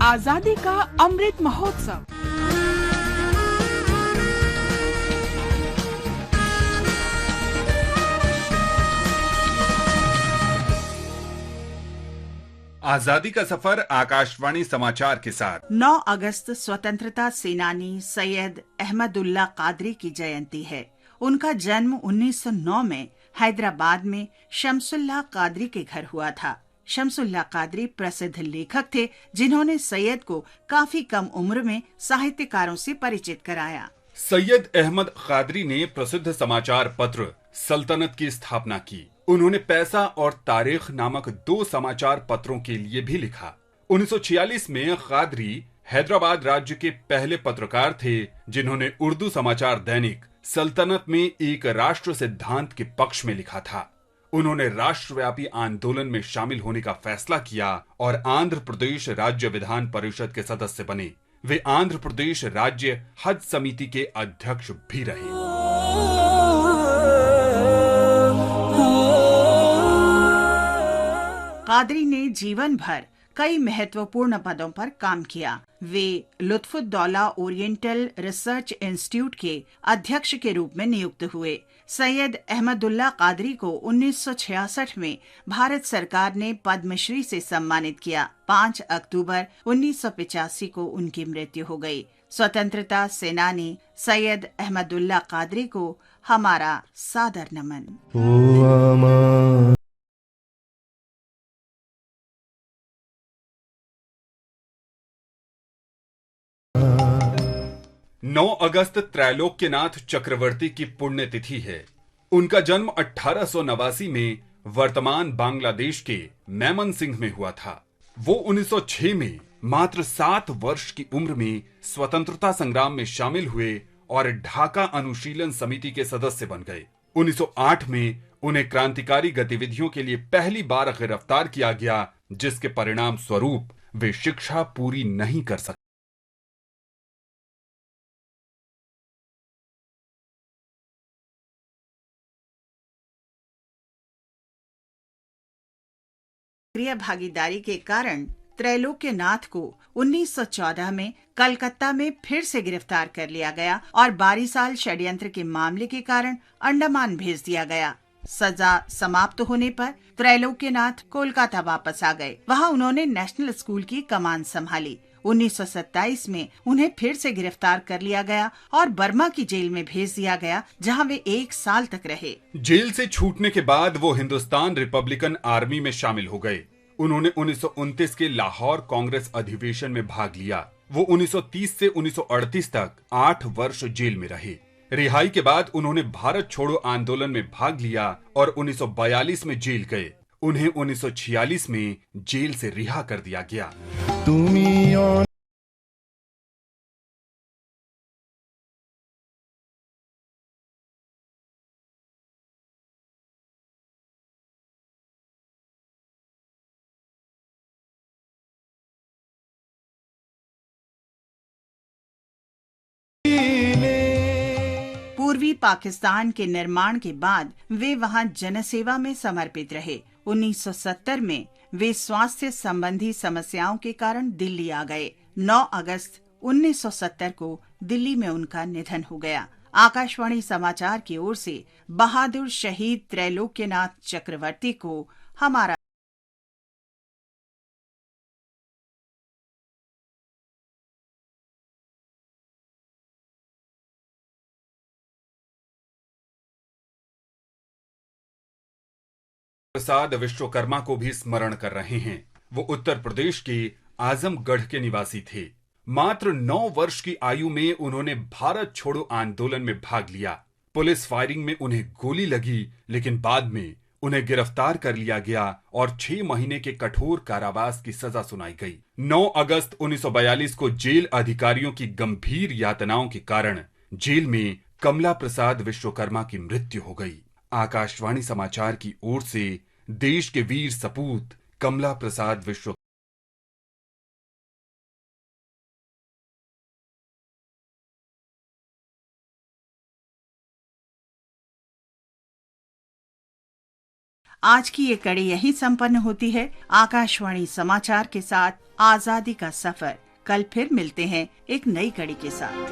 आजादी का अमृत महोत्सव। आजादी का सफर आकाशवाणी समाचार के साथ 9 अगस्त स्वतंत्रता सेनानी सैयद अहमदुल्ला कादरी की जयंती है। उनका जन्म 1909 में हैदराबाद में शमसुल्लाह कादरी के घर हुआ था। शमसुल्लाह कादरी प्रसिद्ध लेखक थे, जिन्होंने सैयद को काफी कम उम्र में साहित्यकारों से परिचित कराया। सैयद अहमद कादरी ने प्रसिद्ध समाचार पत्र सल्तनत की स्थापना की। उन्होंने पैसा और तारीख नामक 2 समाचार पत्रों के लिए भी लिखा। 1946 में कादरी हैदराबाद राज्य के पहले पत्रकार थे, जिन्होंने उर्दू समाचार दैनिक सल्तनत में एक राष्ट्र सिद्धांत के पक्ष में लिखा था। उन्होंने राष्ट्रव्यापी आंदोलन में शामिल होने का फैसला किया और आंध्र प्रदेश राज्य विधान परिषद के सदस्य बने। वे आंध्र प्रदेश राज्य हज समिति के अध्यक्ष भी रहे। कादरी ने जीवन भर कई महत्वपूर्ण पदों पर काम किया। वे लुत्फुद्दौला ओरिएंटल रिसर्च इंस्टीट्यूट के अध्यक्ष के रूप में नियुक्त हुए। सैयद अहमदुल्ला कादरी को 1966 में भारत सरकार ने पद्मश्री से सम्मानित किया। 5 अक्टूबर 1985 को उनकी मृत्यु हो गई। स्वतंत्रता सेनानी सैयद अहमदुल्ला कादरी को हमारा सादर नमन। 9 अगस्त त्रैलोक्यनाथ चक्रवर्ती की पुण्यतिथि है। उनका जन्म 1889 में वर्तमान बांग्लादेश के मैमन सिंह में हुआ था। वो 1906 में मात्र 7 वर्ष की उम्र में स्वतंत्रता संग्राम में शामिल हुए और ढाका अनुशीलन समिति के सदस्य बन गए। 1908 में उन्हें क्रांतिकारी गतिविधियों के लिए पहली बार गिरफ्तार किया गया, जिसके परिणाम स्वरूप वे शिक्षा पूरी नहीं कर सके। सक्रिय भागीदारी के कारण त्रैलोक्यनाथ को 1914 में कलकत्ता में फिर से गिरफ्तार कर लिया गया और 12 साल षड्यंत्र के मामले के कारण अंडमान भेज दिया गया। सजा समाप्त होने पर त्रैलोक्यनाथ कोलकाता वापस आ गए। वहां उन्होंने नेशनल स्कूल की कमान संभाली। 1927 में उन्हें फिर से गिरफ्तार कर लिया गया और बर्मा की जेल में भेज दिया गया, जहां वे 1 साल तक रहे। जेल से छूटने के बाद वो हिंदुस्तान रिपब्लिकन आर्मी में शामिल हो गए। उन्होंने 1929 के लाहौर कांग्रेस अधिवेशन में भाग लिया। वो 1930 से 1938 तक 8 वर्ष जेल में रहे। रिहाई के बाद उन्होंने भारत छोड़ो आंदोलन में भाग लिया और 1942 में जेल गए। उन्हें 1946 में जेल से रिहा कर दिया गया। पूर्वी पाकिस्तान के निर्माण के बाद वे वहां जनसेवा में समर्पित रहे। 1970 में वे स्वास्थ्य संबंधी समस्याओं के कारण दिल्ली आ गए। 9 अगस्त 1970 को दिल्ली में उनका निधन हो गया। आकाशवाणी समाचार की ओर से बहादुर शहीद त्रैलोक्यनाथ चक्रवर्ती को हमारा प्रसाद विश्वकर्मा को भी स्मरण कर रहे हैं। वो उत्तर प्रदेश के आजमगढ़ के निवासी थे। मात्र 9 वर्ष की आयु में उन्होंने भारत छोड़ो आंदोलन में भाग लिया। पुलिस फायरिंग में उन्हें गोली लगी, लेकिन बाद में उन्हें गिरफ्तार कर लिया गया और 6 महीने के कठोर कारावास की सजा सुनाई गई। 9 अगस्त 1942 को जेल अधिकारियों की गंभीर यातनाओं के कारण जेल में कमला प्रसाद विश्वकर्मा की मृत्यु हो गई। आकाशवाणी समाचार की ओर से देश के वीर सपूत कमला प्रसाद विश्व आज की ये कड़ी यही संपन्न होती है। आकाशवाणी समाचार के साथ आजादी का सफर। कल फिर मिलते हैं एक नई कड़ी के साथ।